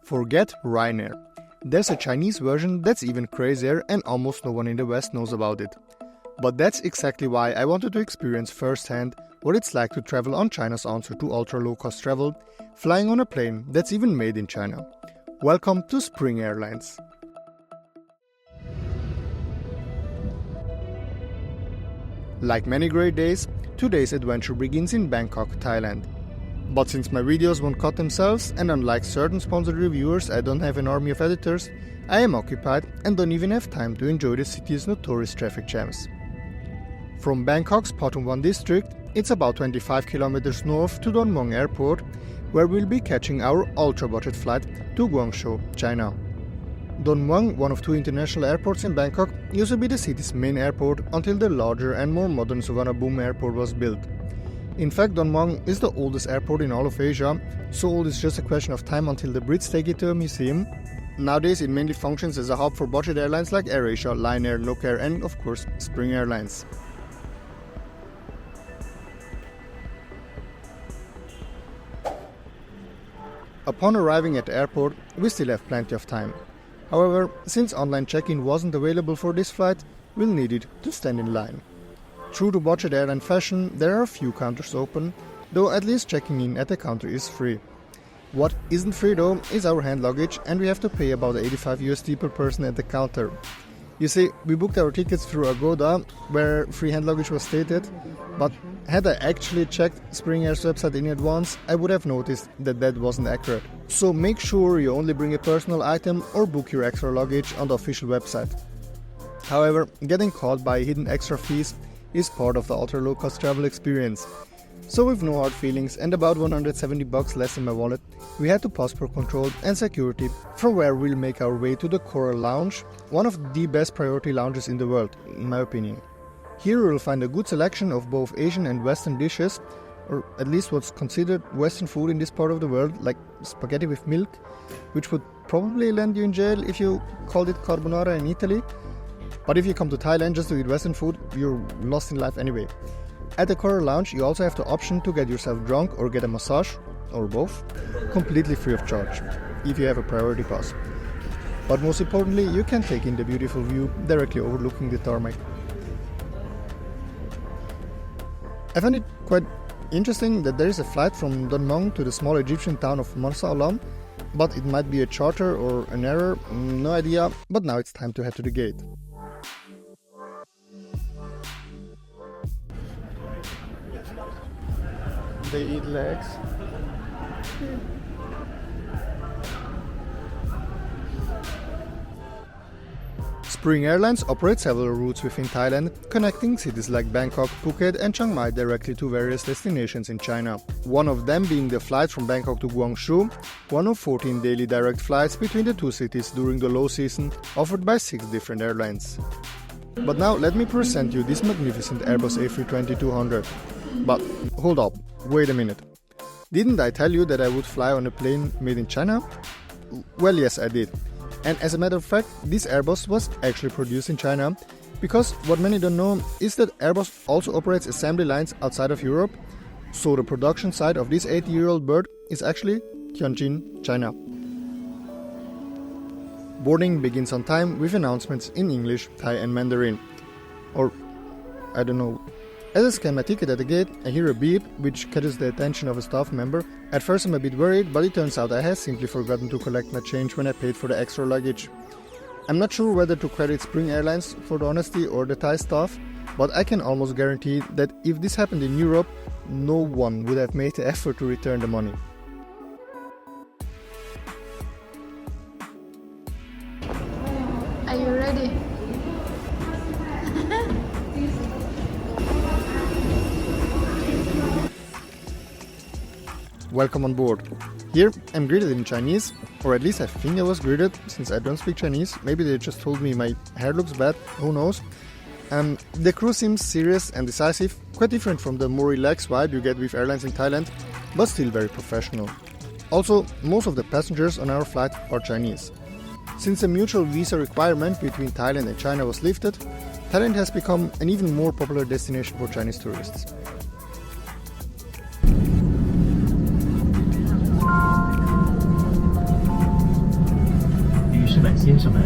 Forget Ryanair. There's a Chinese version that's even crazier and almost no one in the West knows about it. But that's exactly why I wanted to experience firsthand what it's like to travel on China's answer to ultra-low-cost travel, flying on a plane that's even made in China. Welcome to Spring Airlines. Like many great days, today's adventure begins in Bangkok, Thailand. But since my videos won't cut themselves, and unlike certain sponsored reviewers, I don't have an army of editors, I am occupied and don't even have time to enjoy the city's notorious traffic jams. From Bangkok's Patumwan district, it's about 25 kilometers north to Mueang Airport, where we'll be catching our ultra-budget flight to Guangzhou, China. Mueang, one of two international airports in Bangkok, used to be the city's main airport until the larger and more modern Suvarnabhumi airport was built. In fact, Mueang is the oldest airport in all of Asia, so old it's just a question of time until the Brits take it to a museum. Nowadays it mainly functions as a hub for budget airlines like AirAsia, Ryanair, Nokair and of course Spring Airlines. Upon arriving at the airport, we still have plenty of time. However, since online check-in wasn't available for this flight, we'll need it to stand in line. True to budget airline fashion, there are a few counters open, though at least checking in at the counter is free. What isn't free though is our hand luggage, and we have to pay about $85 per person at the counter. You see, we booked our tickets through Agoda, where free hand luggage was stated, but had I actually checked Spring Air's website in advance, I would have noticed that that wasn't accurate. So make sure you only bring a personal item or book your extra luggage on the official website. However, getting caught by hidden extra fees is part of the ultra-low-cost travel experience. So with no hard feelings and about $170 less in my wallet, we had to passport control and security, from where we'll make our way to the Coral Lounge, one of the best priority lounges in the world, in my opinion. Here you'll find a good selection of both Asian and Western dishes, or at least what's considered Western food in this part of the world, like spaghetti with milk, which would probably land you in jail if you called it carbonara in Italy. But if you come to Thailand just to eat Western food, you're lost in life anyway. At the Coral Lounge, you also have the option to get yourself drunk or get a massage, or both, completely free of charge, if you have a priority pass. But most importantly, you can take in the beautiful view directly overlooking the tarmac. I find it quite interesting that there is a flight from Mueang to the small Egyptian town of Marsa Alam, but it might be a charter or an error, no idea, but now it's time to head to the gate. They eat legs. Spring Airlines operates several routes within Thailand, connecting cities like Bangkok, Phuket and Chiang Mai directly to various destinations in China. One of them being the flight from Bangkok to Guangzhou, one of 14 daily direct flights between the two cities during the low season, offered by 6 different airlines. But now let me present you this magnificent Airbus A320-200. But hold up, wait a minute. Didn't I tell you that I would fly on a plane made in China? Well, yes, I did. And as a matter of fact, this Airbus was actually produced in China, because what many don't know is that Airbus also operates assembly lines outside of Europe, so the production site of this 80-year-old bird is actually Tianjin, China. Boarding begins on time with announcements in English, Thai and Mandarin. Or, I don't know. As I scan my ticket at the gate, I hear a beep, which catches the attention of a staff member. At first I'm a bit worried, but it turns out I had simply forgotten to collect my change when I paid for the extra luggage. I'm not sure whether to credit Spring Airlines for the honesty or the Thai staff, but I can almost guarantee that if this happened in Europe, no one would have made the effort to return the money. Are you ready? Welcome on board. Here I'm greeted in Chinese, or at least I think I was greeted, since I don't speak Chinese. Maybe they just told me my hair looks bad, who knows. The crew seems serious and decisive, quite different from the more relaxed vibe you get with airlines in Thailand, but still very professional. Also, most of the passengers on our flight are Chinese. Since the mutual visa requirement between Thailand and China was lifted, Thailand has become an even more popular destination for Chinese tourists. 们、先生们，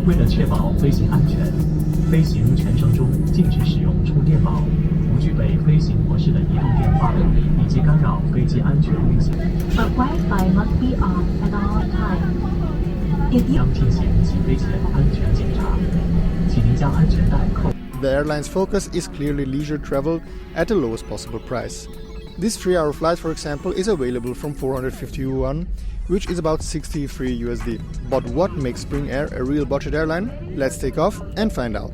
为了确保飞行安全，飞行全程中禁止使用充电宝，不具备飞行模式的移动电话，以及干扰飞机安全运行。But Wi-Fi must be on at all times. If you 将进行起飞前安全检查，请您将安全带扣。 The airline's focus is clearly leisure travel at the lowest possible price. This 3-hour flight, for example, is available from 450 yuan, which is about 63 USD. But what makes Spring Air a real budget airline? Let's take off and find out.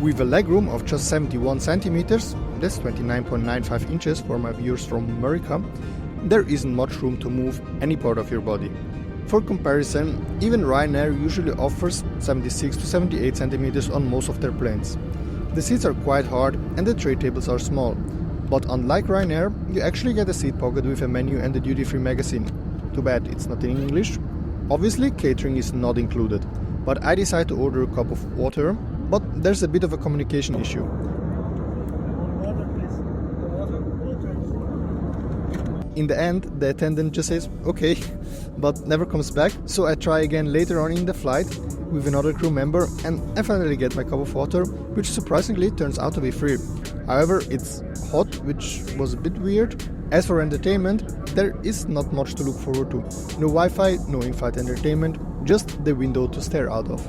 With a legroom of just 71 centimeters, that's 29.95 inches for my viewers from America, there isn't much room to move any part of your body. For comparison, even Ryanair usually offers 76 to 78 centimeters on most of their planes. The seats are quite hard and the tray tables are small, but unlike Ryanair, you actually get a seat pocket with a menu and a duty-free magazine. Too bad it's not in English. Obviously, catering is not included, but I decided to order a cup of water, but there's a bit of a communication issue. In the end, the attendant just says, okay, but never comes back, so I try again later on in the flight with another crew member and I finally get my cup of water, which surprisingly turns out to be free. However, it's hot, which was a bit weird. As for entertainment, there is not much to look forward to. No Wi-Fi, no in-flight entertainment, just the window to stare out of.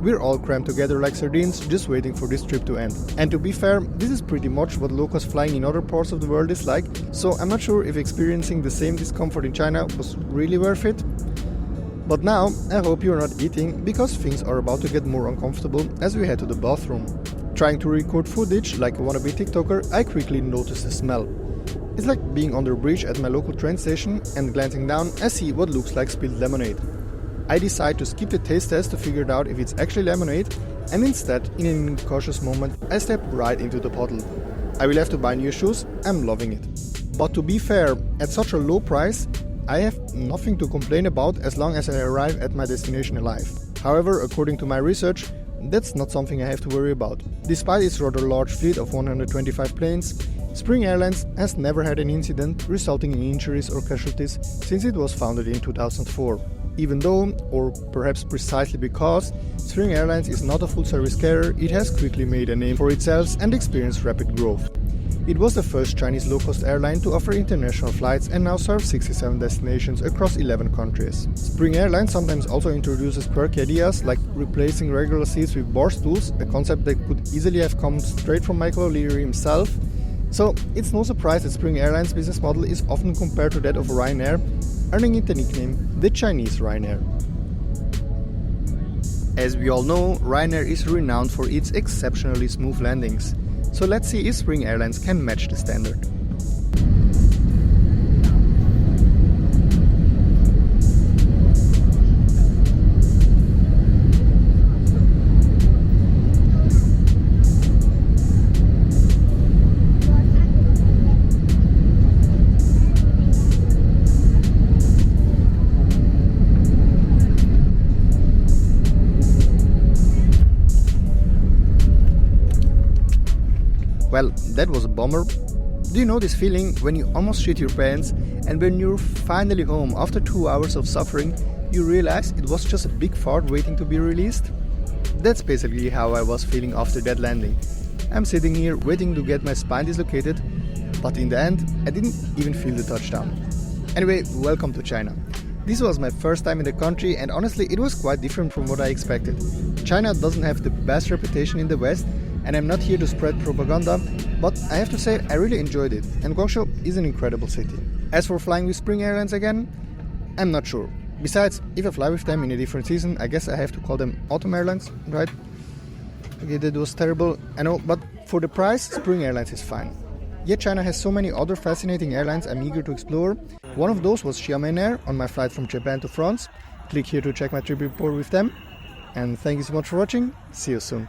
We're all crammed together like sardines, just waiting for this trip to end. And to be fair, this is pretty much what low-cost flying in other parts of the world is like, so I'm not sure if experiencing the same discomfort in China was really worth it. But now, I hope you're not eating, because things are about to get more uncomfortable as we head to the bathroom. Trying to record footage like a wannabe TikToker, I quickly noticed the smell. It's like being under a bridge at my local train station and glancing down, I see what looks like spilled lemonade. I decide to skip the taste test to figure out if it's actually lemonade, and instead, in an incautious moment, I step right into the puddle. I will have to buy new shoes, I'm loving it. But to be fair, at such a low price, I have nothing to complain about as long as I arrive at my destination alive. However, according to my research, that's not something I have to worry about. Despite its rather large fleet of 125 planes, Spring Airlines has never had an incident resulting in injuries or casualties since it was founded in 2004. Even though, or perhaps precisely because, Spring Airlines is not a full-service carrier, it has quickly made a name for itself and experienced rapid growth. It was the first Chinese low-cost airline to offer international flights and now serves 67 destinations across 11 countries. Spring Airlines sometimes also introduces quirky ideas like replacing regular seats with bar stools, a concept that could easily have come straight from Michael O'Leary himself. So it's no surprise that Spring Airlines' business model is often compared to that of Ryanair, earning it the nickname the Chinese Ryanair. As we all know, Ryanair is renowned for its exceptionally smooth landings. So let's see if Spring Airlines can match the standard. that was a bummer. Do you know this feeling when you almost shit your pants and when you're finally home after 2 hours of suffering, you realize it was just a big fart waiting to be released? That's basically how I was feeling after that landing. I'm sitting here waiting to get my spine dislocated, but in the end, I didn't even feel the touchdown. Anyway, welcome to China. This was my first time in the country and honestly it was quite different from what I expected. China doesn't have the best reputation in the West and I'm not here to spread propaganda, but I have to say I really enjoyed it and Guangzhou is an incredible city. As for flying with Spring Airlines again, I'm not sure. Besides, if I fly with them in a different season, I guess I have to call them Autumn Airlines, right? Okay, that was terrible, I know, but for the price, Spring Airlines is fine. Yet China has so many other fascinating airlines I'm eager to explore. One of those was Xiamen Air on my flight from Japan to France. Click here to check my trip report with them. And thank you so much for watching. See you soon.